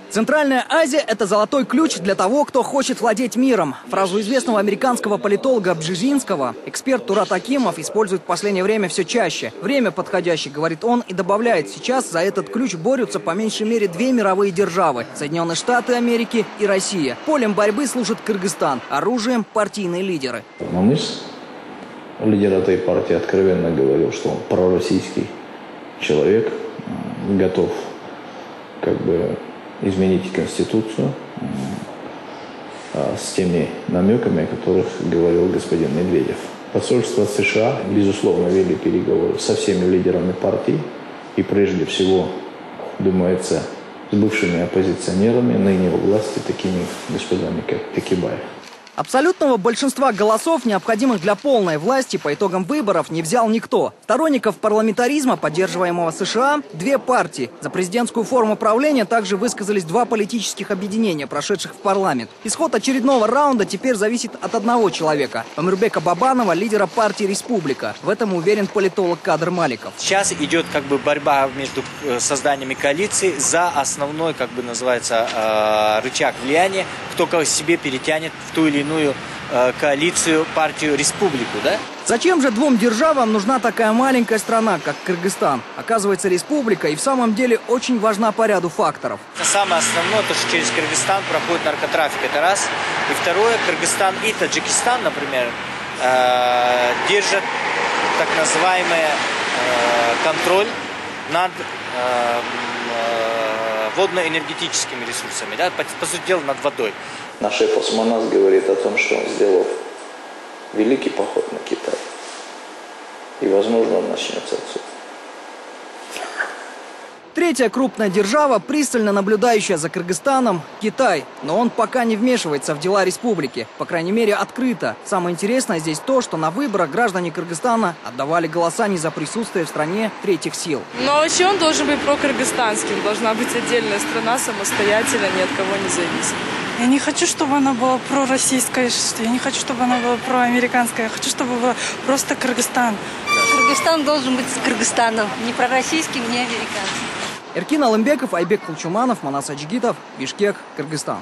Центральная Азия – это золотой ключ для того, кто хочет владеть миром. Фразу известного американского политолога Бжезинского эксперт Турат Акимов использует в последнее время все чаще. Время подходящее, говорит он, и добавляет, сейчас за этот ключ борются по меньшей мере две мировые державы – Соединенные Штаты Америки и Россия. Полем борьбы служит Кыргызстан, оружием – партийные лидеры. Мамыс, лидер этой партии, откровенно говорил, что он пророссийский человек, готов изменить Конституцию с теми намеками, о которых говорил господин Медведев. Посольство США, безусловно, вели переговоры со всеми лидерами партий и прежде всего, думается, с бывшими оппозиционерами, ныне у власти, такими господами, как Текебаев. Абсолютного большинства голосов, необходимых для полной власти, по итогам выборов не взял никто. Сторонников парламентаризма, поддерживаемого США, две партии. За президентскую форму правления также высказались два политических объединения, прошедших в парламент. Исход очередного раунда теперь зависит от одного человека – Омирбека Бабанова, лидера партии «Республика». В этом уверен политолог Кадыр Маликов. Сейчас идет борьба между созданиями коалиции за основной, называется, рычаг влияния, кто к себе перетянет в ту или иную коалицию, партию, республику, да? Зачем же двум державам нужна такая маленькая страна, как Кыргызстан? Оказывается, республика и в самом деле очень важна по ряду факторов. Самое основное, то, что через Кыргызстан проходит наркотрафик, это раз. И второе, Кыргызстан и Таджикистан, например, держат так называемый контроль над водно-энергетическими ресурсами, да, по сути дела, над водой. Наш шеф Османас говорит о том, что он сделал великий поход на Китай. И, возможно, он начнется отсюда. Третья крупная держава, пристально наблюдающая за Кыргызстаном – Китай. Но он пока не вмешивается в дела республики, по крайней мере, открыто. Самое интересное здесь то, что на выборах граждане Кыргызстана отдавали голоса не за присутствие в стране третьих сил. Но вообще он должен быть прокыргызстанским. Должна быть отдельная страна, самостоятельно, ни от кого не зависит. Я не хочу, чтобы она была пророссийская, я не хочу, чтобы она была проамериканская, я хочу, чтобы была просто Кыргызстан. Кыргызстан должен быть с Кыргызстаном, не пророссийским, не американским. Эркин Алымбеков, Айбек Кулчуманов, Манас Аджигитов, Бишкек, Кыргызстан.